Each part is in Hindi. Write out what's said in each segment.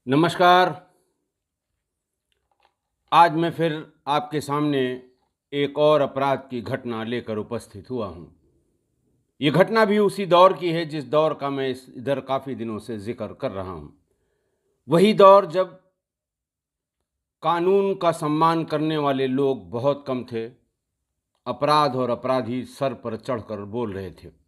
नमस्कार। आज मैं फिर आपके सामने एक और अपराध की घटना लेकर उपस्थित हुआ हूँ। ये घटना भी उसी दौर की है जिस दौर का मैं इस इधर काफ़ी दिनों से ज़िक्र कर रहा हूँ। वही दौर जब कानून का सम्मान करने वाले लोग बहुत कम थे, अपराध और अपराधी सर पर चढ़कर बोल रहे थे।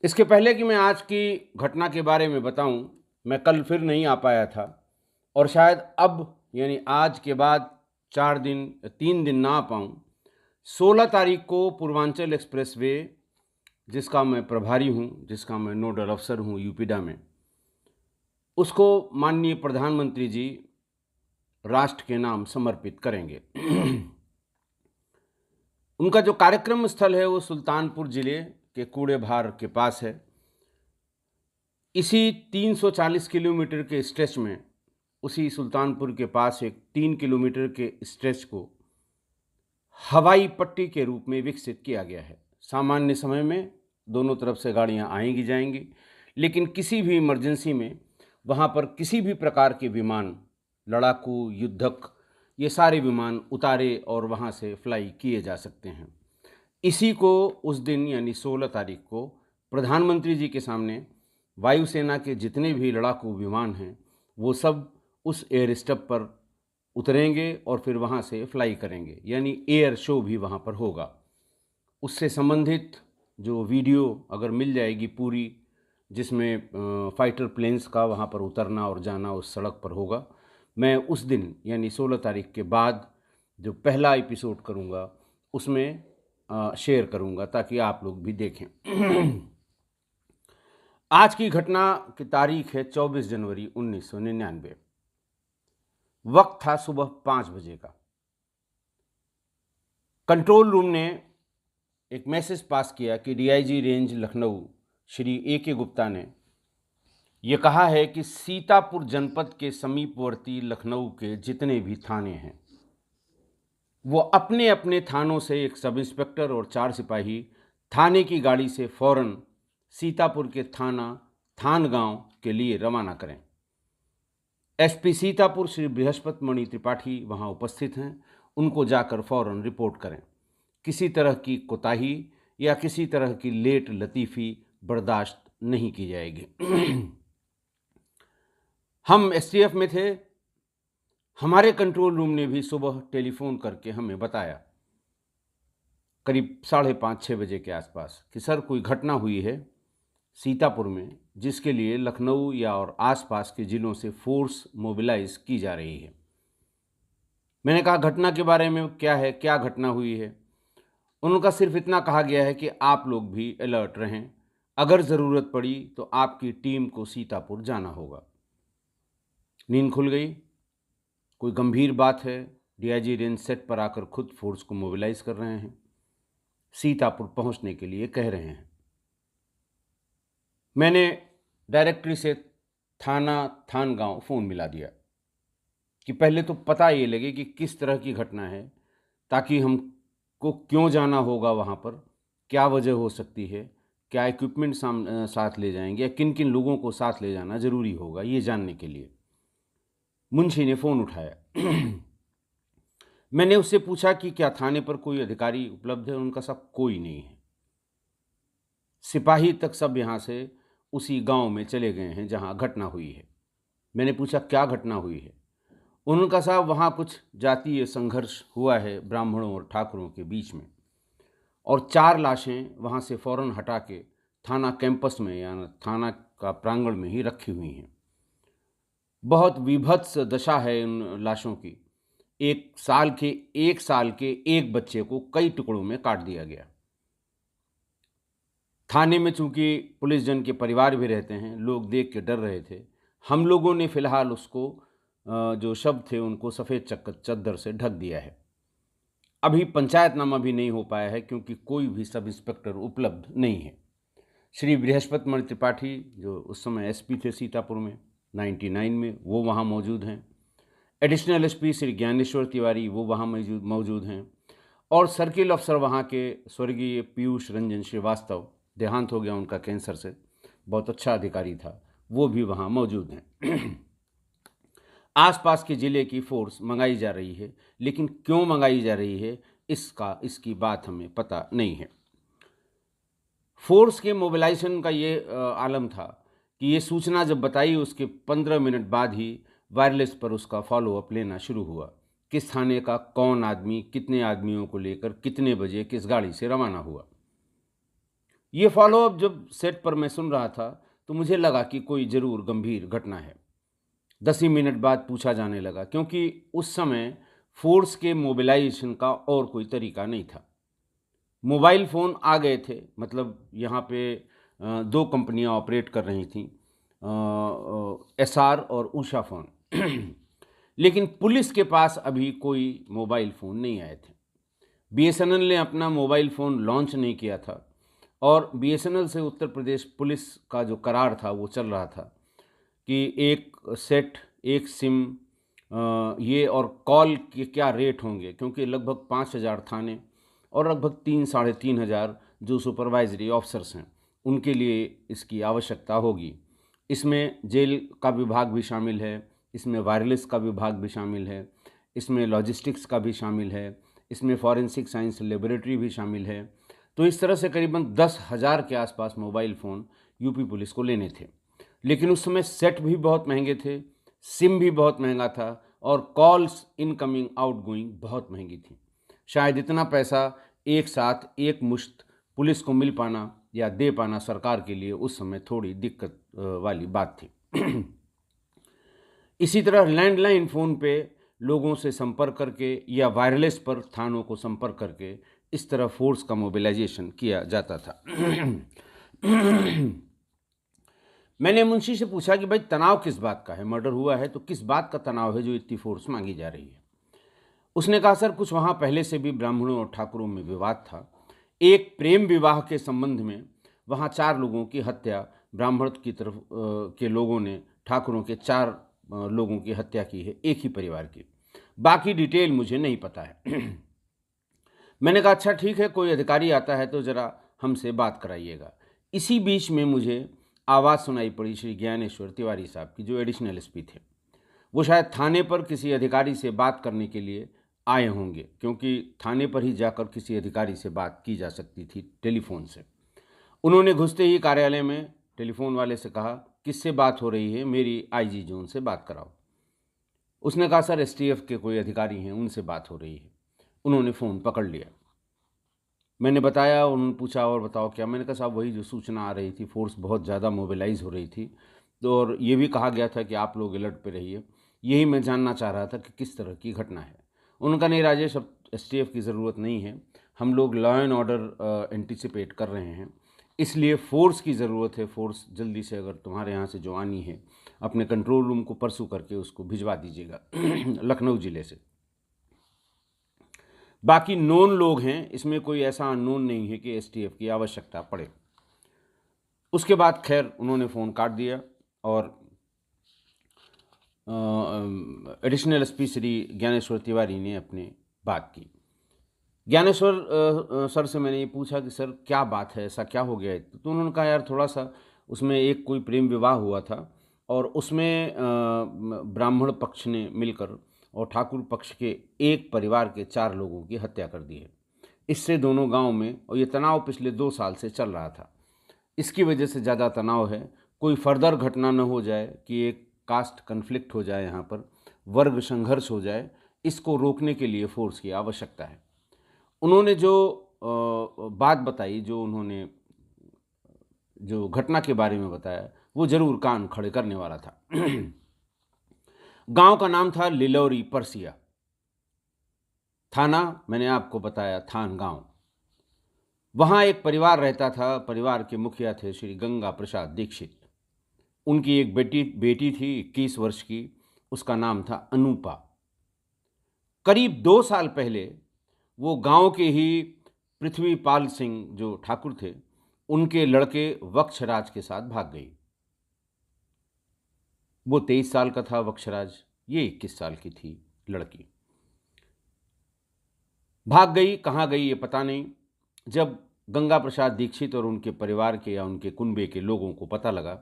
इसके पहले कि मैं आज की घटना के बारे में बताऊँ, मैं कल फिर नहीं आ पाया था और शायद अब यानी आज के बाद 4 दिन 3 दिन ना आ पाऊँ। 16 तारीख को पूर्वांचल एक्सप्रेसवे, जिसका मैं प्रभारी हूँ, जिसका मैं नोडल अफ़सर हूँ यूपीडा में, उसको माननीय प्रधानमंत्री जी राष्ट्र के नाम समर्पित करेंगे। उनका जो कार्यक्रम स्थल है वो सुल्तानपुर ज़िले के कूड़ेभार के पास है। इसी 340 किलोमीटर के स्ट्रेच में, उसी सुल्तानपुर के पास एक 3 किलोमीटर के स्ट्रेच को हवाई पट्टी के रूप में विकसित किया गया है। सामान्य समय में दोनों तरफ से गाड़ियां आएंगी जाएंगी, लेकिन किसी भी इमरजेंसी में वहां पर किसी भी प्रकार के विमान, लड़ाकू, युद्धक, ये सारे विमान उतारे और वहां से फ्लाई किए जा सकते हैं। इसी को उस दिन यानी 16 तारीख को प्रधानमंत्री जी के सामने वायुसेना के जितने भी लड़ाकू विमान हैं वो सब उस एयर स्ट्रिप पर उतरेंगे और फिर वहाँ से फ्लाई करेंगे, यानी एयर शो भी वहाँ पर होगा। उससे संबंधित जो वीडियो अगर मिल जाएगी पूरी, जिसमें फाइटर प्लेन्स का वहाँ पर उतरना और जाना उस सड़क पर होगा, मैं उस दिन यानी 16 तारीख के बाद जो पहला एपिसोड करूँगा उसमें शेयर करूँगा ताकि आप लोग भी देखें। आज की घटना की तारीख है 24 जनवरी 1999। वक्त था सुबह 5 बजे का। कंट्रोल रूम ने एक मैसेज पास किया कि DIG range Lucknow Shri A K. Gupta ने यह कहा है कि सीतापुर जनपद के समीपवर्ती लखनऊ के जितने भी थाने हैं वो अपने अपने थानों से एक सब इंस्पेक्टर और 4 सिपाही थाने की गाड़ी से फौरन सीतापुर के थान गांव के लिए रवाना करें। एसपी सीतापुर श्री बृहस्पति मणि त्रिपाठी वहां उपस्थित हैं, उनको जाकर फौरन रिपोर्ट करें। किसी तरह की कोताही या किसी तरह की लेट लतीफ़ी बर्दाश्त नहीं की जाएगी। हम एसटीएफ में थे। हमारे कंट्रोल रूम ने भी सुबह टेलीफोन करके हमें बताया करीब 5:30-6 बजे के आसपास कि सर कोई घटना हुई है सीतापुर में, जिसके लिए लखनऊ या और आसपास के ज़िलों से फोर्स मोबिलाइज की जा रही है। मैंने कहा घटना के बारे में क्या है, क्या घटना हुई है? उनका सिर्फ इतना कहा गया है कि आप लोग भी अलर्ट रहें, अगर ज़रूरत पड़ी तो आपकी टीम को सीतापुर जाना होगा। नींद खुल गई। कोई गंभीर बात है। डीआईजी रेंज सेट पर आकर खुद फोर्स को मोबिलाइज कर रहे हैं, सीतापुर पहुंचने के लिए कह रहे हैं। मैंने डायरेक्टरी से थान गांव फ़ोन मिला दिया कि पहले तो पता ये लगे कि किस तरह की घटना है, ताकि हमको क्यों जाना होगा वहाँ पर, क्या वजह हो सकती है, क्या इक्विपमेंट साथ ले जाएंगे या किन किन लोगों को साथ ले जाना ज़रूरी होगा, ये जानने के लिए। मुंशी ने फ़ोन उठाया। मैंने उससे पूछा कि क्या थाने पर कोई अधिकारी उपलब्ध है? उनका सब कोई नहीं है। सिपाही तक सब यहाँ से उसी गांव में चले गए हैं जहाँ घटना हुई है। मैंने पूछा क्या घटना हुई है? उनका साहब वहाँ कुछ जातीय संघर्ष हुआ है ब्राह्मणों और ठाकुरों के बीच में, और 4 लाशें वहाँ से फ़ौरन हटा के थाना कैंपस में या थाना का प्रांगण में ही रखी हुई हैं। बहुत विभत्स दशा है उन लाशों की। 1 साल के एक बच्चे को कई टुकड़ों में काट दिया गया। थाने में चूंकि पुलिस जन के परिवार भी रहते हैं, लोग देख के डर रहे थे। हम लोगों ने फिलहाल उसको जो शव थे उनको सफ़ेद चद्दर से ढक दिया है। अभी पंचायतनामा भी नहीं हो पाया है क्योंकि कोई भी सब इंस्पेक्टर उपलब्ध नहीं है। श्री बृहस्पति मणि त्रिपाठी जो उस समय एसपी थे सीतापुर में 99 में, वो वहाँ मौजूद हैं। एडिशनल एसपी श्री ज्ञानेश्वर तिवारी वो वहाँ मौजूद हैं, और सर्किल अफसर वहाँ के स्वर्गीय पीयूष रंजन श्रीवास्तव, देहांत हो गया उनका कैंसर से, बहुत अच्छा अधिकारी था, वो भी वहाँ मौजूद हैं। आसपास के ज़िले की फोर्स मंगाई जा रही है, लेकिन क्यों मंगाई जा रही है इसकी बात हमें पता नहीं है। फोर्स के मोबिलाइजेशन का ये आलम था कि ये सूचना जब बताई उसके 15 मिनट बाद ही वायरलेस पर उसका फॉलोअप लेना शुरू हुआ। किस थाने का कौन आदमी कितने आदमियों को लेकर कितने बजे किस गाड़ी से रवाना हुआ। ये फॉलोअप जब सेट पर मैं सुन रहा था तो मुझे लगा कि कोई ज़रूर गंभीर घटना है। 10 ही मिनट बाद पूछा जाने लगा, क्योंकि उस समय फोर्स के मोबिलाइजेशन का और कोई तरीका नहीं था। मोबाइल फ़ोन आ गए थे, मतलब यहाँ पे दो कंपनियाँ ऑपरेट कर रही थीं, एसआर और उषा फ़ोन। लेकिन पुलिस के पास अभी कोई मोबाइल फ़ोन नहीं आए थे। बीएसएनएल ने अपना मोबाइल फ़ोन लॉन्च नहीं किया था और बीएसएनएल से उत्तर प्रदेश पुलिस का जो करार था वो चल रहा था कि एक सेट एक सिम ये और कॉल के क्या रेट होंगे, क्योंकि लगभग 5,000 थाने और लगभग 3-3,500 जो सुपरवाइजरी ऑफिसर्स हैं उनके लिए इसकी आवश्यकता होगी। इसमें जेल का विभाग भी शामिल है, इसमें वायरलेस का विभाग भी शामिल है, इसमें लॉजिस्टिक्स का भी शामिल है, इसमें फॉरेंसिक साइंस लेबोरेटरी भी शामिल है। तो इस तरह से करीबन 10,000 के आसपास मोबाइल फ़ोन यूपी पुलिस को लेने थे। लेकिन उस समय सेट भी बहुत महंगे थे, सिम भी बहुत महंगा था और कॉल्स इनकमिंग आउटगोइंग बहुत महंगी थी। शायद इतना पैसा एक साथ एक मुश्त पुलिस को मिल पाना या दे पाना सरकार के लिए उस समय थोड़ी दिक्कत वाली बात थी। इसी तरह लैंडलाइन फ़ोन पे लोगों से संपर्क करके या वायरलेस पर थानों को संपर्क करके इस तरह फोर्स का मोबिलाइजेशन किया जाता था। मैंने मुंशी से पूछा कि भाई तनाव किस बात का है, मर्डर हुआ है तो किस बात का तनाव है जो इतनी फोर्स मांगी जा रही है। उसने कहा, सर कुछ वहाँ पहले से भी ब्राह्मणों और ठाकुरों में विवाद था। एक प्रेम विवाह के संबंध में वहाँ 4 लोगों की हत्या ब्राह्मण की तरफ के लोगों ने ठाकुरों के 4 लोगों की हत्या की है, एक ही परिवार की। बाकी डिटेल मुझे नहीं पता है। मैंने कहा अच्छा ठीक है, कोई अधिकारी आता है तो ज़रा हमसे बात कराइएगा। इसी बीच में मुझे आवाज़ सुनाई पड़ी श्री ज्ञानेश्वर तिवारी साहब की, जो एडिशनल एसपी थे। वो शायद थाने पर किसी अधिकारी से बात करने के लिए आए होंगे, क्योंकि थाने पर ही जाकर किसी अधिकारी से बात की जा सकती थी टेलीफोन से। उन्होंने घुसते ही कार्यालय में टेलीफोन वाले से कहा, किससे बात हो रही है, मेरी आईजी जोन से बात कराओ। उसने कहा सर एसटीएफ के कोई अधिकारी हैं, उनसे बात हो रही है। उन्होंने फ़ोन पकड़ लिया। मैंने बताया, उन्होंने पूछा और बताओ क्या। मैंने कहा साहब वही जो सूचना आ रही थी, फोर्स बहुत ज़्यादा मोबिलाइज़ हो रही थी, तो और ये भी कहा गया था कि आप लोग अलर्ट पे रहिए। यही मैं जानना चाह रहा था कि किस तरह की घटना है। उन्होंने कहा नहीं राजेश, अब एसटीएफ की ज़रूरत नहीं है, हम लोग लॉ एंड ऑर्डर एंटिसिपेट कर रहे हैं, इसलिए फ़ोर्स की ज़रूरत है। फोर्स जल्दी से अगर तुम्हारे यहाँ से जो आनी है अपने कंट्रोल रूम को परसू करके उसको भिजवा दीजिएगा लखनऊ ज़िले से। बाकी नोन लोग हैं, इसमें कोई ऐसा अननोन नहीं है कि एसटीएफ की आवश्यकता पड़े। उसके बाद खैर उन्होंने फ़ोन काट दिया और एडिशनल एसपी श्री ज्ञानेश्वर तिवारी ने अपनी बात की। ज्ञानेश्वर सर से मैंने ये पूछा कि सर क्या बात है, ऐसा क्या हो गया है। तो उन्होंने कहा यार थोड़ा सा उसमें एक कोई प्रेम विवाह हुआ था और उसमें ब्राह्मण पक्ष ने मिलकर और ठाकुर पक्ष के एक परिवार के 4 लोगों की हत्या कर दी है। इससे दोनों गांव में, और ये तनाव पिछले 2 साल से चल रहा था, इसकी वजह से ज़्यादा तनाव है। कोई फर्दर घटना न हो जाए कि एक कास्ट कन्फ्लिक्ट हो जाए, यहाँ पर वर्ग संघर्ष हो जाए, इसको रोकने के लिए फोर्स की आवश्यकता है। उन्होंने जो बात बताई, जो उन्होंने जो घटना के बारे में बताया, वो ज़रूर कान खड़े करने वाला था। गांव का नाम था लिलौरी परसिया, थाना मैंने आपको बताया थान गांव। वहाँ एक परिवार रहता था, परिवार के मुखिया थे श्री गंगा प्रसाद दीक्षित। उनकी एक बेटी थी 21 वर्ष की, उसका नाम था अनूपा। करीब 2 साल पहले वो गांव के ही पृथ्वीपाल सिंह जो ठाकुर थे, उनके लड़के वक्षराज के साथ भाग गई। वो 23 साल का था वक्षराज, ये 21 साल की थी लड़की। भाग गई, कहाँ गई ये पता नहीं। जब गंगा प्रसाद दीक्षित और उनके परिवार के या उनके कुनबे के लोगों को पता लगा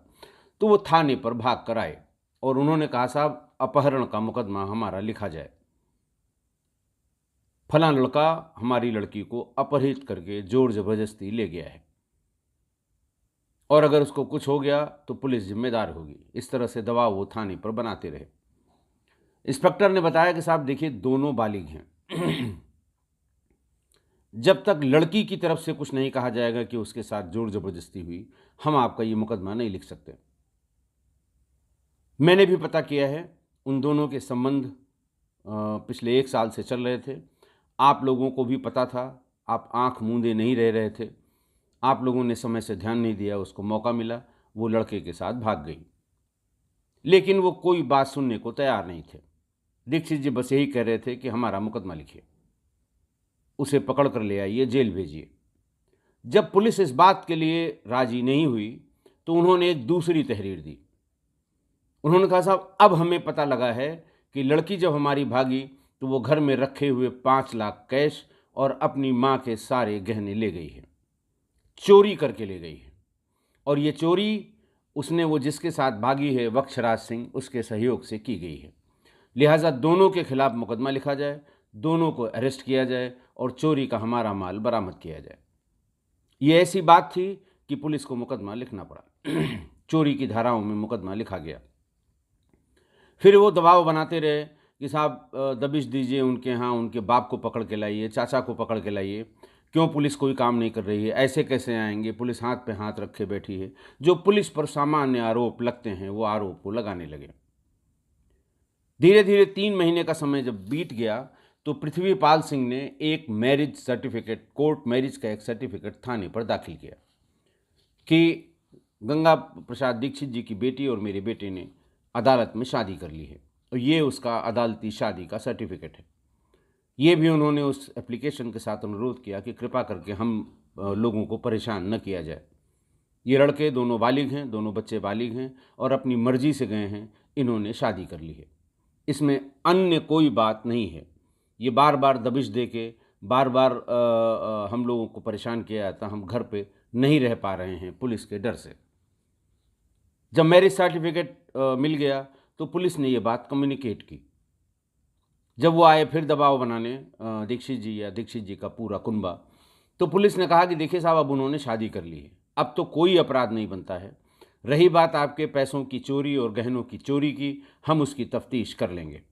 तो वो थाने पर भाग कर आए और उन्होंने कहा, साहब अपहरण का मुकदमा हमारा लिखा जाए। फलां लड़का हमारी लड़की को अपहरित करके जोर जबरदस्ती ले गया है और अगर उसको कुछ हो गया तो पुलिस जिम्मेदार होगी। इस तरह से दबाव वो थाने पर बनाते रहे। इंस्पेक्टर ने बताया कि साहब देखिए, दोनों बालिग हैं। जब तक लड़की की तरफ से कुछ नहीं कहा जाएगा कि उसके साथ जोर जबरदस्ती हुई, हम आपका ये मुकदमा नहीं लिख सकते। मैंने भी पता किया है, उन दोनों के संबंध पिछले 1 साल से चल रहे थे। आप लोगों को भी पता था, आप आंख मूंदे नहीं रह रहे थे। आप लोगों ने समय से ध्यान नहीं दिया, उसको मौका मिला, वो लड़के के साथ भाग गई। लेकिन वो कोई बात सुनने को तैयार नहीं थे। दीक्षित जी बस यही कह रहे थे कि हमारा मुकदमा लिखिए, उसे पकड़ कर ले आइए, जेल भेजिए। जब पुलिस इस बात के लिए राजी नहीं हुई तो उन्होंने एक दूसरी तहरीर दी। उन्होंने कहा, साहब अब हमें पता लगा है कि लड़की जब हमारी भागी तो वो घर में रखे हुए 5 लाख कैश और अपनी माँ के सारे गहने ले गई है, चोरी करके ले गई है। और ये चोरी उसने, वो जिसके साथ भागी है वक्षराज सिंह, उसके सहयोग से की गई है। लिहाजा दोनों के खिलाफ मुकदमा लिखा जाए, दोनों को अरेस्ट किया जाए और चोरी का हमारा माल बरामद किया जाए। ये ऐसी बात थी कि पुलिस को मुकदमा लिखना पड़ा। चोरी की धाराओं में मुकदमा लिखा गया। फिर वो दबाव बनाते रहे कि साहब दबिश दीजिए, उनके यहाँ उनके बाप को पकड़ के लाइए, चाचा को पकड़ के लाइए, क्यों पुलिस कोई काम नहीं कर रही है, ऐसे कैसे आएंगे, पुलिस हाथ पे हाथ रखे बैठी है। जो पुलिस पर सामान्य आरोप लगते हैं वो आरोप वो लगाने लगे। धीरे धीरे 3 महीने का समय जब बीत गया तो पृथ्वीपाल सिंह ने एक मैरिज सर्टिफिकेट, कोर्ट मैरिज का एक सर्टिफिकेट थाने पर दाखिल किया कि गंगा प्रसाद दीक्षित जी की बेटी और मेरे बेटे ने अदालत में शादी कर ली है और ये उसका अदालती शादी का सर्टिफिकेट है। ये भी उन्होंने उस एप्लीकेशन के साथ अनुरोध किया कि कृपा करके हम लोगों को परेशान न किया जाए। ये लड़के दोनों बालिग हैं, दोनों बच्चे बालिग हैं और अपनी मर्जी से गए हैं, इन्होंने शादी कर ली है। इसमें अन्य कोई बात नहीं है। ये बार बार दबिश दे के बार बार हम लोगों को परेशान किया जाता, हम घर पे नहीं रह पा रहे हैं पुलिस के डर से। जब मैरिज सर्टिफिकेट मिल गया तो पुलिस ने ये बात कम्युनिकेट की। जब वो आए फिर दबाव बनाने दीक्षित जी या दीक्षित जी का पूरा कुनबा, तो पुलिस ने कहा कि देखिए साहब, अब उन्होंने शादी कर ली है, अब तो कोई अपराध नहीं बनता है। रही बात आपके पैसों की चोरी और गहनों की चोरी की, हम उसकी तफ्तीश कर लेंगे,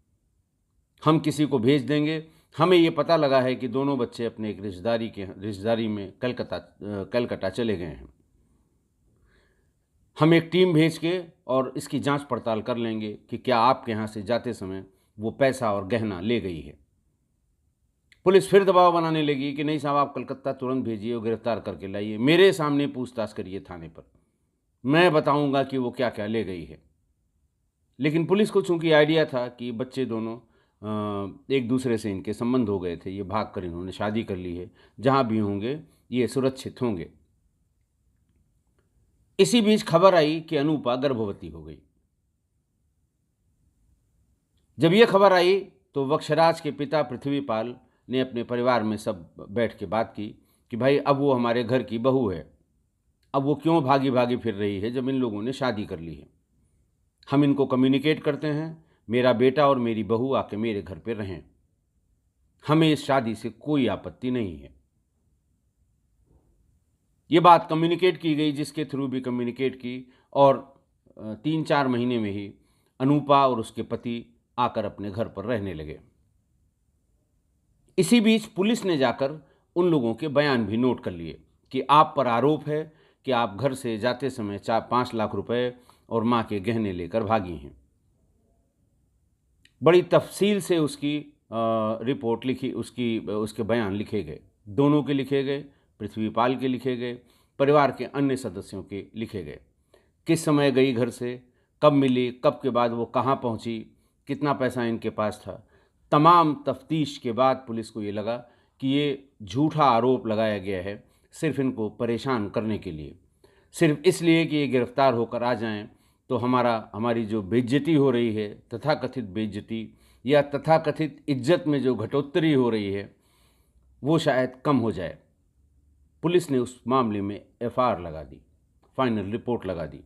हम किसी को भेज देंगे। हमें ये पता लगा है कि दोनों बच्चे अपने एक रिश्तेदारी में कलकत्ता चले गए हैं। हम एक टीम भेज के और इसकी जांच पड़ताल कर लेंगे कि क्या आपके यहाँ से जाते समय वो पैसा और गहना ले गई है। पुलिस फिर दबाव बनाने लगी कि नहीं साहब, आप कलकत्ता तुरंत भेजिए और गिरफ्तार करके लाइए, मेरे सामने पूछताछ करिए थाने पर, मैं बताऊंगा कि वो क्या क्या ले गई है। लेकिन पुलिस को चूंकि आइडिया था कि बच्चे दोनों एक दूसरे से इनके संबंध हो गए थे, ये भाग कर इन्होंने शादी कर ली है, जहाँ भी होंगे ये सुरक्षित होंगे। इसी बीच खबर आई कि अनूपा गर्भवती हो गई। जब ये खबर आई तो वक्षराज के पिता पृथ्वीपाल ने अपने परिवार में सब बैठ के बात की कि भाई अब वो हमारे घर की बहू है, अब वो क्यों भागी भागी फिर रही है जब इन लोगों ने शादी कर ली है। हम इनको कम्युनिकेट करते हैं, मेरा बेटा और मेरी बहू आके मेरे घर पे रहें, हमें इस शादी से कोई आपत्ति नहीं है। ये बात कम्युनिकेट की गई, जिसके थ्रू भी कम्युनिकेट की, और 3-4 महीने में ही अनूपा और उसके पति आकर अपने घर पर रहने लगे। इसी बीच पुलिस ने जाकर उन लोगों के बयान भी नोट कर लिए कि आप पर आरोप है कि आप घर से जाते समय 5 लाख रुपए और माँ के गहने लेकर भागी हैं। बड़ी तफसील से उसकी रिपोर्ट लिखी, उसके बयान लिखे गए, दोनों के लिखे गए, पृथ्वीपाल के लिखे गए, परिवार के अन्य सदस्यों के लिखे गए। किस समय गई घर से, कब मिली, कब के बाद वो कहाँ पहुँची, कितना पैसा इनके पास था। तमाम तफ्तीश के बाद पुलिस को ये लगा कि ये झूठा आरोप लगाया गया है सिर्फ इनको परेशान करने के लिए, सिर्फ इसलिए कि ये गिरफ्तार होकर आ जाएं तो हमारी जो बेइज्जती हो रही है, तथाकथित बेइज्जती या तथाकथित इज्जत में जो घटोत्तरी हो रही है, वो शायद कम हो जाए। पुलिस ने उस मामले में एफआईआर लगा दी, फाइनल रिपोर्ट लगा दी।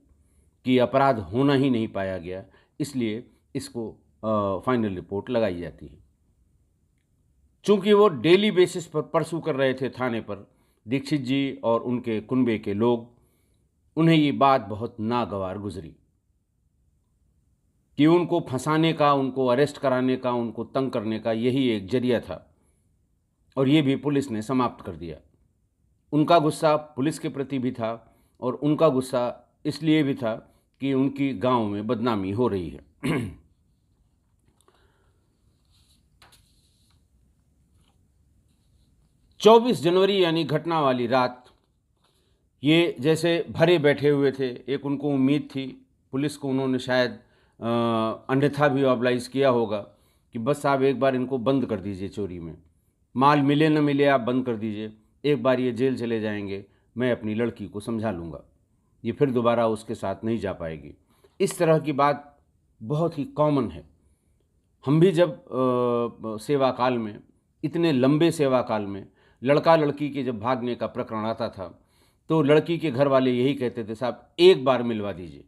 कि अपराध होना ही नहीं पाया गया, इसलिए इसको फाइनल रिपोर्ट लगाई जाती है। चूंकि वो डेली बेसिस पर परसू कर रहे थे थाने पर, दीक्षित जी और उनके कुनबे के लोग, उन्हें ये बात बहुत नागवार गुजरी कि उनको फंसाने का, उनको अरेस्ट कराने का, उनको तंग करने का यही एक जरिया था, और ये भी पुलिस ने समाप्त कर दिया। उनका गुस्सा पुलिस के प्रति भी था, और उनका गुस्सा इसलिए भी था कि उनकी गांव में बदनामी हो रही है। 24 जनवरी यानी घटना वाली रात, ये जैसे भरे बैठे हुए थे। एक उनको उम्मीद थी, पुलिस को उन्होंने शायद अन्यथा भी ऑब्लाइज किया होगा कि बस आप एक बार इनको बंद कर दीजिए चोरी में, माल मिले न मिले आप बंद कर दीजिए, एक बार ये जेल चले जाएंगे, मैं अपनी लड़की को समझा लूँगा, ये फिर दोबारा उसके साथ नहीं जा पाएगी। इस तरह की बात बहुत ही कॉमन है। हम भी जब सेवा काल में, इतने लंबे सेवा काल में, लड़का लड़की के जब भागने का प्रकरण आता था तो लड़की के घर वाले यही कहते थे, साहब एक बार मिलवा दीजिए,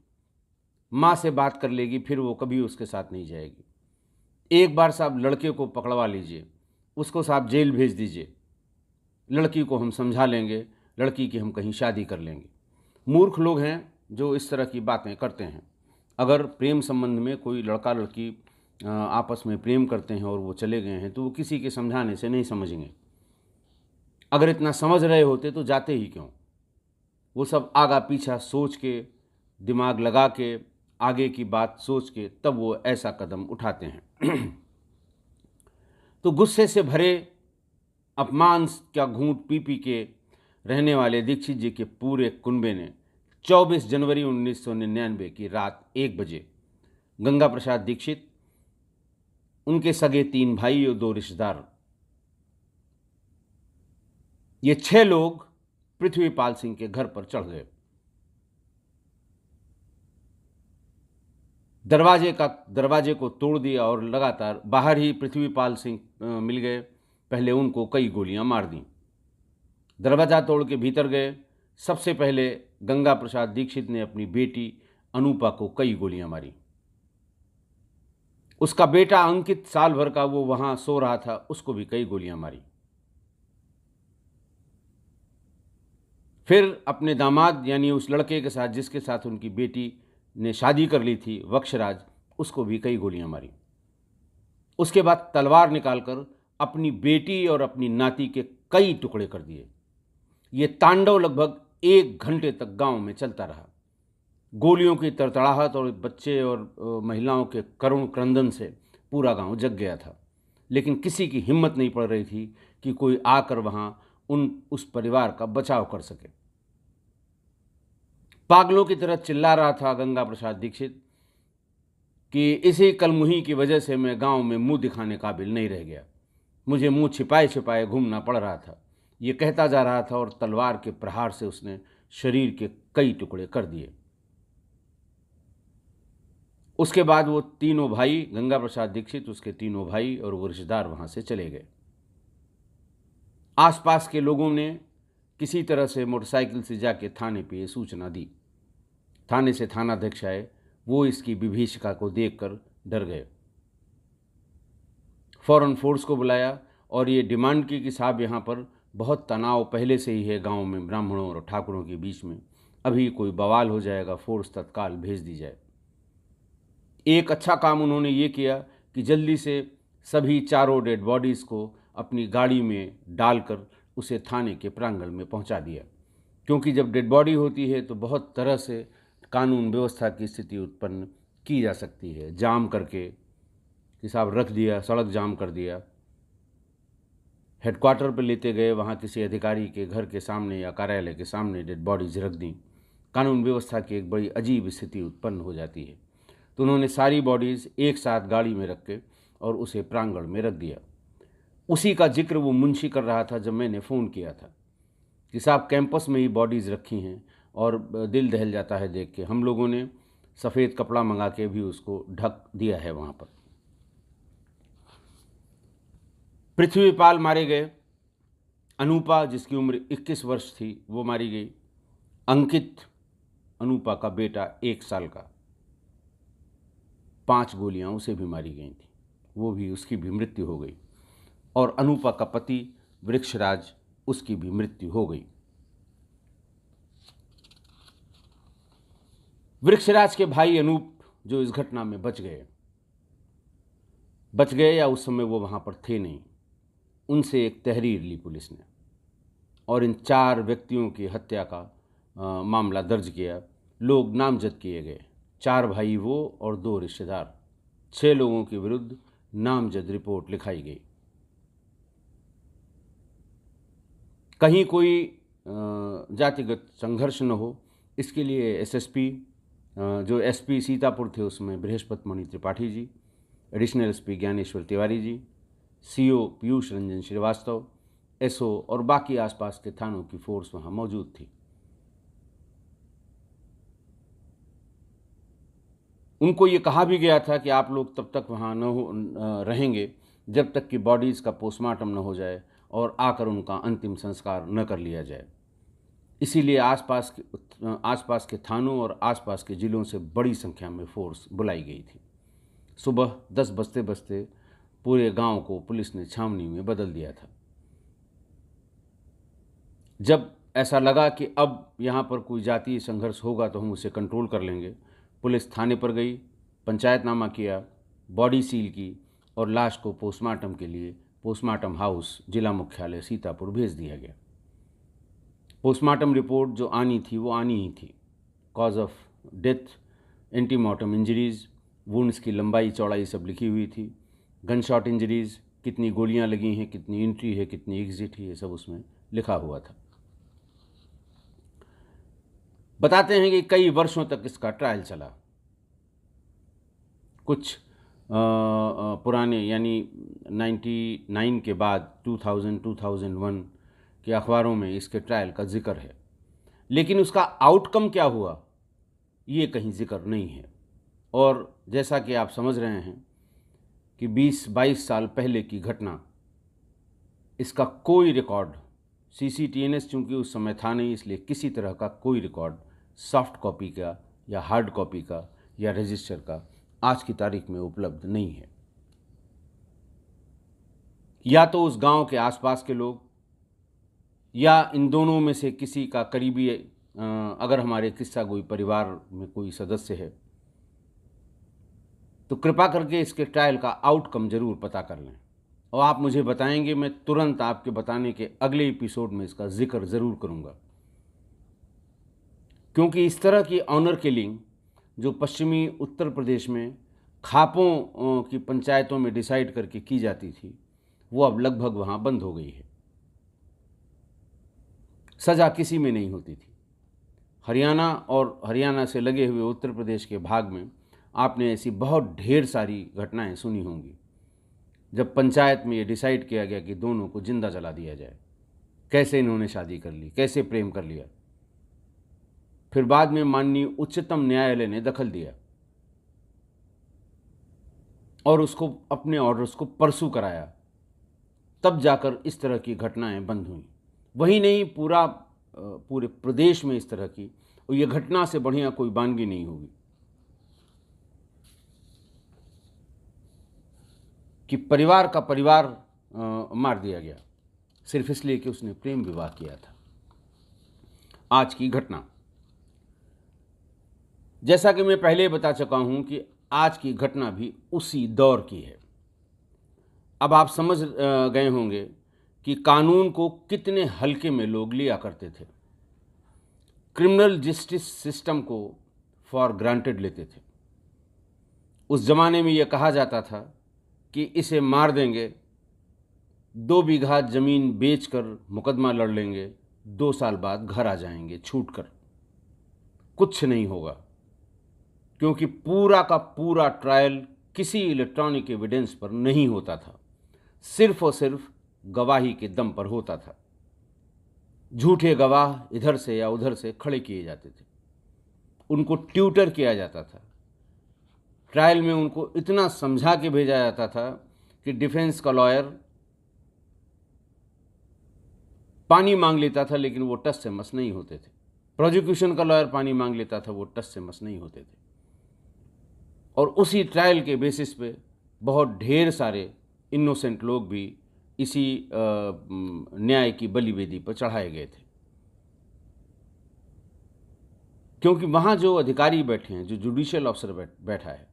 माँ से बात कर लेगी, फिर वो कभी उसके साथ नहीं जाएगी। एक बार साहब लड़के को पकड़वा लीजिए, उसको साहब जेल भेज दीजिए, लड़की को हम समझा लेंगे, लड़की की हम कहीं शादी कर लेंगे। मूर्ख लोग हैं जो इस तरह की बातें करते हैं। अगर प्रेम संबंध में कोई लड़का लड़की आपस में प्रेम करते हैं और वो चले गए हैं तो वो किसी के समझाने से नहीं समझेंगे। अगर इतना समझ रहे होते तो जाते ही क्यों। वो सब आगा पीछा सोच के, दिमाग लगा के, आगे की बात सोच के तब वो ऐसा कदम उठाते हैं। तो गुस्से से भरे, अपमान का घूंट पी पी के रहने वाले दीक्षित जी के पूरे कुनबे ने 24 जनवरी 1999 की रात 1 बजे गंगा प्रसाद दीक्षित, उनके सगे 3 भाई और 2 रिश्तेदार, ये 6 लोग पृथ्वीपाल सिंह के घर पर चढ़ गए। दरवाजे को तोड़ दिया और लगातार बाहर ही पृथ्वीपाल सिंह मिल गए। पहले उनको कई गोलियां मार दी। दरवाज़ा तोड़ के भीतर गए। सबसे पहले गंगा प्रसाद दीक्षित ने अपनी बेटी अनूपा को कई गोलियां मारी। उसका बेटा अंकित, साल भर का, वो वहां सो रहा था, उसको भी कई गोलियां मारी। फिर अपने दामाद यानी उस लड़के के साथ जिसके साथ उनकी बेटी ने शादी कर ली थी, वक्षराज, उसको भी कई गोलियां मारी। उसके बाद तलवार निकालकर अपनी बेटी और अपनी नाती के कई टुकड़े कर दिए। ये तांडव लगभग 1 घंटे तक गांव में चलता रहा। गोलियों की तड़तड़ाहट और बच्चे और महिलाओं के करुण क्रंदन से पूरा गांव जग गया था, लेकिन किसी की हिम्मत नहीं पड़ रही थी कि कोई आकर वहां उस परिवार का बचाव कर सके। पागलों की तरह चिल्ला रहा था गंगा प्रसाद दीक्षित कि इसी कलमुही की वजह से मैं गांव में मुंह दिखाने काबिल नहीं रह गया, मुझे मुंह छिपाए छिपाए घूमना पड़ रहा था। ये कहता जा रहा था और तलवार के प्रहार से उसने शरीर के कई टुकड़े कर दिए। उसके बाद वो तीनों भाई, गंगा प्रसाद दीक्षित, उसके तीनों भाई और वो रिश्तेदार वहां से चले गए। आसपास के लोगों ने किसी तरह से मोटरसाइकिल से जाके थाने पे ये सूचना दी। थाने से थानाध्यक्ष आए, वो इसकी विभीषिका को देखकर डर गए। फौरन फोर्स को बुलाया और ये डिमांड की कि साहब यहाँ पर बहुत तनाव पहले से ही है गांव में, ब्राह्मणों और ठाकुरों के बीच में, अभी कोई बवाल हो जाएगा, फोर्स तत्काल भेज दी जाए। एक अच्छा काम उन्होंने ये किया कि जल्दी से सभी चारों डेड बॉडीज़ को अपनी गाड़ी में डालकर उसे थाने के प्रांगण में पहुंचा दिया, क्योंकि जब डेड बॉडी होती है तो बहुत तरह से कानून व्यवस्था की स्थिति उत्पन्न की जा सकती है। जाम करके कि साहब रख दिया, सड़क जाम कर दिया, हेडक्वार्टर पर लेते गए, वहाँ किसी अधिकारी के घर के सामने या कार्यालय के सामने डेड बॉडीज रख दी, कानून व्यवस्था की एक बड़ी अजीब स्थिति उत्पन्न हो जाती है। तो उन्होंने सारी बॉडीज़ एक साथ गाड़ी में रख के और उसे प्रांगण में रख दिया। उसी का जिक्र वो मुंशी कर रहा था जब मैंने फ़ोन किया था कि साहब कैंपस में ही बॉडीज़ रखी हैं और दिल दहल जाता है देख के। हम लोगों ने सफ़ेद कपड़ा मंगा के भी उसको ढक दिया है वहाँ पर। पृथ्वीपाल मारे गए, अनूपा जिसकी उम्र 21 वर्ष थी वो मारी गई, अंकित अनूपा का बेटा 1 साल का, 5 गोलियां उसे भी मारी गई थी, वो भी, उसकी भी मृत्यु हो गई। और अनूपा का पति वृक्षराज, उसकी भी मृत्यु हो गई। वृक्षराज के भाई अनूप जो इस घटना में बच गए या उस समय वो वहां पर थे नहीं, उनसे एक तहरीर ली पुलिस ने और इन 4 व्यक्तियों की हत्या का मामला दर्ज किया। लोग नामजद किए गए, 4 भाई वो और 2 रिश्तेदार। 6 लोगों के विरुद्ध नामजद रिपोर्ट लिखाई गई। कहीं कोई जातिगत संघर्ष न हो, इसके लिए एसएसपी, जो एसपी सीतापुर थे उसमें Brihaspat Mani Tripathi ji, additional SP Dnyaneshwar Tiwari ji, CO Piyush Ranjan Srivastava, SO और बाकी आसपास के थानों की फोर्स वहां मौजूद थी। उनको ये कहा भी गया था कि आप लोग तब तक वहां रहेंगे जब तक कि बॉडीज का पोस्टमार्टम न हो जाए और आकर उनका अंतिम संस्कार न कर लिया जाए। इसीलिए आसपास के थानों और आसपास के जिलों से बड़ी संख्या में फोर्स बुलाई गई थी। सुबह 10 बजते बजते पूरे गांव को पुलिस ने छावनी में बदल दिया था। जब ऐसा लगा कि अब यहाँ पर कोई जातीय संघर्ष होगा तो हम उसे कंट्रोल कर लेंगे, पुलिस थाने पर गई, पंचायतनामा किया, बॉडी सील की और लाश को पोस्टमार्टम के लिए पोस्टमार्टम हाउस जिला मुख्यालय सीतापुर भेज दिया गया। पोस्टमार्टम रिपोर्ट जो आनी थी वो आनी ही थी। Cause of death, antemortem injuries, wounds की लंबाई चौड़ाई सब लिखी हुई थी, गनशॉट इंजरीज, कितनी गोलियां लगी हैं, कितनी एंट्री है, कितनी एग्जिट है, ये सब उसमें लिखा हुआ था। बताते हैं कि कई वर्षों तक इसका ट्रायल चला। कुछ पुराने यानी 99 के बाद 2001 के अखबारों में इसके ट्रायल का जिक्र है, लेकिन उसका आउटकम क्या हुआ ये कहीं जिक्र नहीं है। और जैसा कि आप समझ रहे हैं कि 20-22 साल पहले की घटना, इसका कोई रिकॉर्ड, CCTNS चूँकि उस समय था नहीं, इसलिए किसी तरह का कोई रिकॉर्ड सॉफ्ट कॉपी का या हार्ड कॉपी का या रजिस्टर का आज की तारीख में उपलब्ध नहीं है। या तो उस गांव के आसपास के लोग या इन दोनों में से किसी का करीबी, अगर हमारे किस्सा गोई परिवार में कोई सदस्य है तो कृपा करके इसके ट्रायल का आउटकम जरूर पता कर लें और आप मुझे बताएंगे। मैं तुरंत आपके बताने के अगले एपिसोड में इसका जिक्र ज़रूर करूंगा, क्योंकि इस तरह की ऑनर किलिंग जो पश्चिमी उत्तर प्रदेश में खापों की पंचायतों में डिसाइड करके की जाती थी, वो अब लगभग वहाँ बंद हो गई है। सज़ा किसी में नहीं होती थी। हरियाणा और हरियाणा से लगे हुए उत्तर प्रदेश के भाग में आपने ऐसी बहुत ढेर सारी घटनाएं सुनी होंगी जब पंचायत में ये डिसाइड किया गया कि दोनों को जिंदा जला दिया जाए। कैसे इन्होंने शादी कर ली, कैसे प्रेम कर लिया। फिर बाद में माननीय उच्चतम न्यायालय ने दखल दिया और उसको अपने ऑर्डर्स को परसू कराया, तब जाकर इस तरह की घटनाएं बंद हुई। वही नहीं, पूरे प्रदेश में इस तरह की, और ये घटना से बढ़िया कोई वानगी नहीं होगी कि परिवार का परिवार मार दिया गया सिर्फ इसलिए कि उसने प्रेम विवाह किया था। आज की घटना, जैसा कि मैं पहले बता चुका हूं कि आज की घटना भी उसी दौर की है। अब आप समझ गए होंगे कि कानून को कितने हल्के में लोग लिया करते थे, क्रिमिनल जस्टिस सिस्टम को फॉर ग्रांटेड लेते थे। उस जमाने में यह कहा जाता था कि इसे मार देंगे, 2 बीघा जमीन बेचकर मुकदमा लड़ लेंगे, 2 साल बाद घर आ जाएंगे छूटकर, कुछ नहीं होगा, क्योंकि पूरा का पूरा ट्रायल किसी इलेक्ट्रॉनिक एविडेंस पर नहीं होता था, सिर्फ और सिर्फ गवाही के दम पर होता था। झूठे गवाह इधर से या उधर से खड़े किए जाते थे, उनको ट्यूटर किया जाता था। ट्रायल में उनको इतना समझा के भेजा जाता था कि डिफेंस का लॉयर पानी मांग लेता था, लेकिन वो टस से मस नहीं होते थे। प्रोसिक्यूशन का लॉयर पानी मांग लेता था, वो टस से मस नहीं होते थे। और उसी ट्रायल के बेसिस पे बहुत ढेर सारे इनोसेंट लोग भी इसी न्याय की बलि वेदी पर चढ़ाए गए थे। क्योंकि वहाँ जो अधिकारी बैठे हैं, जो जुडिशियल ऑफिसर बैठा है,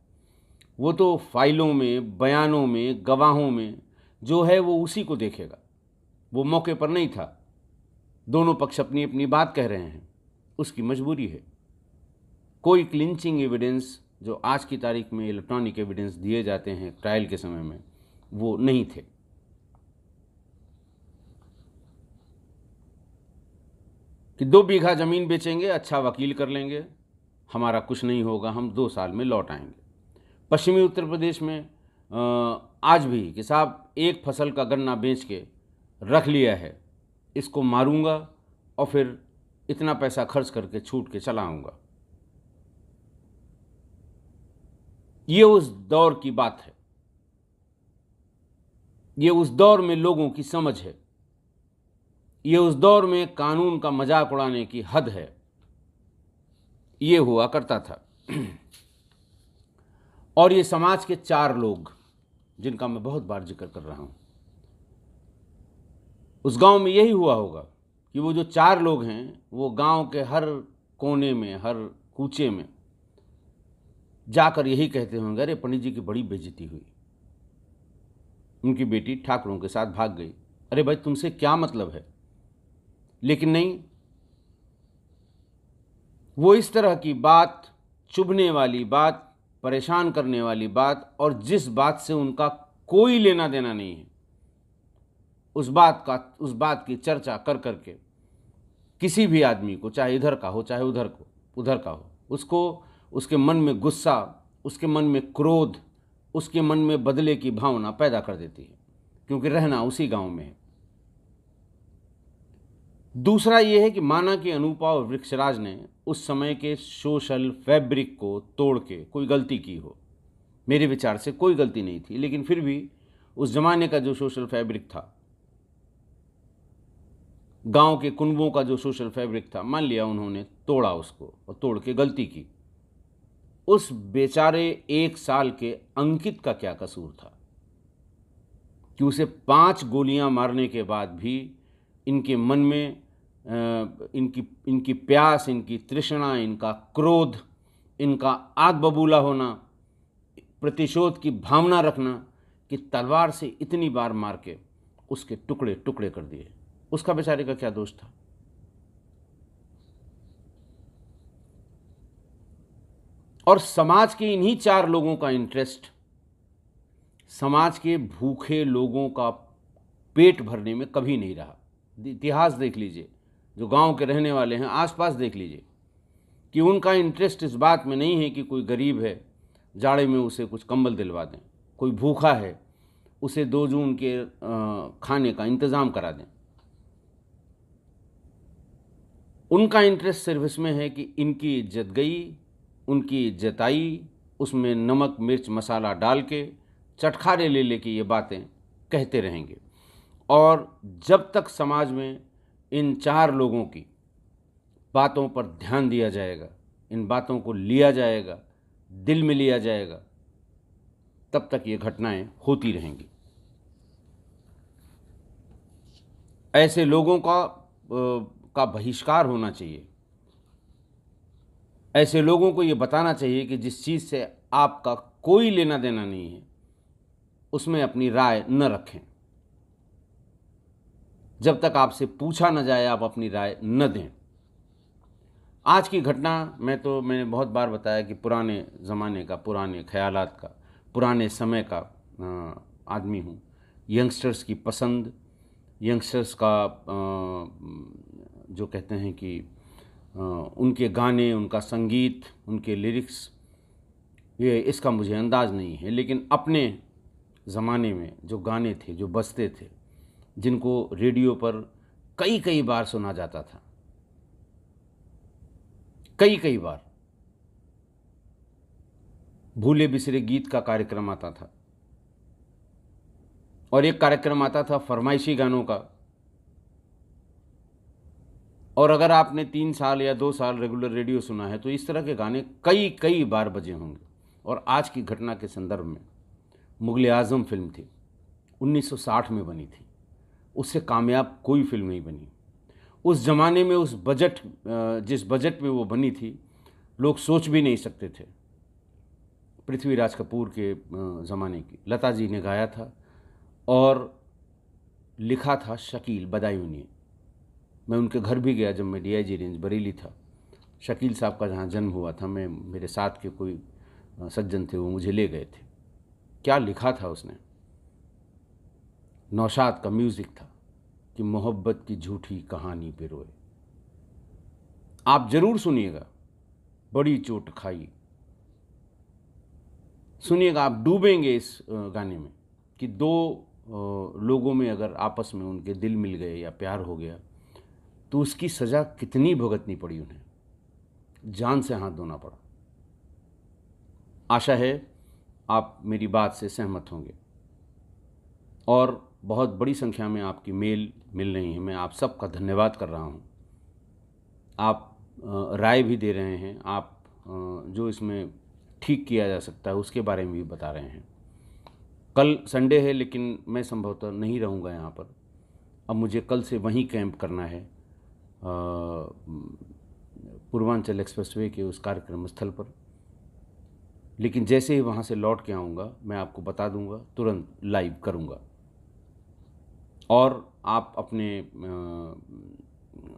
वो तो फाइलों में, बयानों में, गवाहों में जो है वो उसी को देखेगा। वो मौके पर नहीं था, दोनों पक्ष अपनी अपनी बात कह रहे हैं, उसकी मजबूरी है। कोई क्लिंचिंग एविडेंस जो आज की तारीख में इलेक्ट्रॉनिक एविडेंस दिए जाते हैं ट्रायल के समय में, वो नहीं थे। कि 2 बीघा ज़मीन बेचेंगे, अच्छा वकील कर लेंगे, हमारा कुछ नहीं होगा, हम 2 साल में लौट आएंगे। पश्चिमी उत्तर प्रदेश में आज भी कि साहब एक फसल का गन्ना बेच के रख लिया है, इसको मारूंगा और फिर इतना पैसा खर्च करके छूट के चला आऊँगा। ये उस दौर की बात है, ये उस दौर में लोगों की समझ है, ये उस दौर में कानून का मजाक उड़ाने की हद है। ये हुआ करता था। और ये समाज के 4 लोग जिनका मैं बहुत बार जिक्र कर रहा हूं, उस गांव में यही हुआ होगा कि वो जो 4 लोग हैं, वो गांव के हर कोने में, हर कूचे में जाकर यही कहते होंगे, अरे पंडित जी की बड़ी बेइज्जती हुई, उनकी बेटी ठाकुरों के साथ भाग गई। अरे भाई, तुमसे क्या मतलब है? लेकिन नहीं, वो इस तरह की बात, चुभने वाली बात, परेशान करने वाली बात, और जिस बात से उनका कोई लेना देना नहीं है, उस बात की चर्चा कर करके किसी भी आदमी को, चाहे इधर का हो चाहे उधर का हो, उसको, उसके मन में गुस्सा, उसके मन में क्रोध, उसके मन में बदले की भावना पैदा कर देती है, क्योंकि रहना उसी गांव में है। दूसरा यह है कि माना कि अनूपा और वृक्षराज ने उस समय के सोशल फैब्रिक को तोड़ के कोई गलती की हो। मेरे विचार से कोई गलती नहीं थी, लेकिन फिर भी उस जमाने का जो सोशल फैब्रिक था, गांव के कुनबों का जो सोशल फैब्रिक था, मान लिया उन्होंने तोड़ा उसको और तोड़ के गलती की। उस बेचारे 1 साल के अंकित का क्या कसूर था कि उसे 5 गोलियां मारने के बाद भी इनके मन में इनकी प्यास, इनकी तृष्णा, इनका क्रोध, इनका आग बबूला होना, प्रतिशोध की भावना रखना कि तलवार से इतनी बार मार के उसके टुकड़े टुकड़े कर दिए। उसका बेचारे का क्या दोष था? और समाज के इन्हीं 4 लोगों का इंटरेस्ट समाज के भूखे लोगों का पेट भरने में कभी नहीं रहा। इतिहास देख लीजिए, जो गांव के रहने वाले हैं, आसपास देख लीजिए कि उनका इंटरेस्ट इस बात में नहीं है कि कोई गरीब है, जाड़े में उसे कुछ कंबल दिलवा दें, कोई भूखा है, उसे 2 जून के खाने का इंतज़ाम करा दें। उनका इंटरेस्ट सिर्फ इसमें है कि इनकी इज्जत गई, उनकी इज्जत आई, उसमें नमक मिर्च मसाला डाल के चटखारे ले लेके ये बातें कहते रहेंगे। और जब तक समाज में इन 4 लोगों की बातों पर ध्यान दिया जाएगा, इन बातों को लिया जाएगा, दिल में लिया जाएगा, तब तक ये घटनाएं होती रहेंगी। ऐसे लोगों का बहिष्कार होना चाहिए। ऐसे लोगों को ये बताना चाहिए कि जिस चीज़ से आपका कोई लेना देना नहीं है, उसमें अपनी राय न रखें। जब तक आपसे पूछा न जाए, आप अपनी राय न दें। आज की घटना मैंने बहुत बार बताया कि पुराने ज़माने का, पुराने ख्यालात का, पुराने समय का आदमी हूँ। यंगस्टर्स की पसंद, यंगस्टर्स का जो कहते हैं कि उनके गाने, उनका संगीत, उनके लिरिक्स, ये इसका मुझे अंदाज़ नहीं है। लेकिन अपने ज़माने में जो गाने थे, जो बजते थे, जिनको रेडियो पर कई कई बार सुना जाता था, कई बार, भूले बिसरे गीत का कार्यक्रम आता था, और एक कार्यक्रम आता था फरमाइशी गानों का, और अगर आपने 3 साल या 2 साल रेगुलर रेडियो सुना है तो इस तरह के गाने कई कई बार बजे होंगे। और आज की घटना के संदर्भ में मुग़ल आज़म फिल्म थी, 1960 में बनी थी, उससे कामयाब कोई फिल्म नहीं बनी। उस ज़माने में उस बजट जिस बजट में वो बनी थी, लोग सोच भी नहीं सकते थे। पृथ्वीराज कपूर के ज़माने की, लता जी ने गाया था और लिखा था शकील बदायूं ने। मैं उनके घर भी गया जब मैं DIG रेंज बरेली था। शकील साहब का जहाँ जन्म हुआ था, मैं मेरे साथ के कोई सज्जन थे, वो मुझे ले गए थे। क्या लिखा था उसने। नौशाद का म्यूज़िक था कि मोहब्बत की झूठी कहानी पे रोए। आप ज़रूर सुनिएगा, बड़ी चोट खाई। सुनिएगा, आप डूबेंगे इस गाने में कि दो लोगों में अगर आपस में उनके दिल मिल गए या प्यार हो गया तो उसकी सज़ा कितनी भुगतनी पड़ी उन्हें, जान से हाथ धोना पड़ा। आशा है आप मेरी बात से सहमत होंगे और बहुत बड़ी संख्या में आपकी मेल मिल रही हैं। मैं आप सबका धन्यवाद कर रहा हूँ। आप राय भी दे रहे हैं, आप जो इसमें ठीक किया जा सकता है उसके बारे में भी बता रहे हैं। कल संडे है लेकिन मैं संभवतः नहीं रहूँगा यहाँ पर। अब मुझे कल से वहीं कैंप करना है, पूर्वांचल एक्सप्रेसवे के उस कार्यक्रम स्थल पर। लेकिन जैसे ही वहाँ से लौट के आऊँगा मैं आपको बता दूँगा, तुरंत लाइव करूँगा। और आप अपने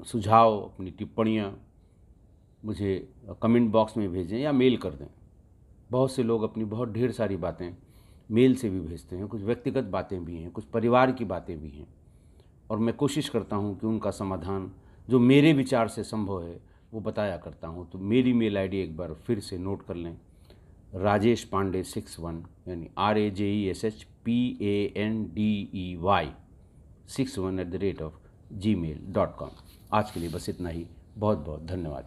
सुझाव, अपनी टिप्पणियाँ मुझे कमेंट बॉक्स में भेजें या मेल कर दें। बहुत से लोग अपनी बहुत ढेर सारी बातें मेल से भी भेजते हैं, कुछ व्यक्तिगत बातें भी हैं, कुछ परिवार की बातें भी हैं, और मैं कोशिश करता हूं कि उनका समाधान जो मेरे विचार से संभव है वो बताया करता हूं। तो मेरी मेल ID एक बार फिर से नोट कर लें, राजेश पांडे 61 यानी RAJESHPANDEY 61 @gmail.com। आज के लिए बस इतना ही। बहुत बहुत धन्यवाद।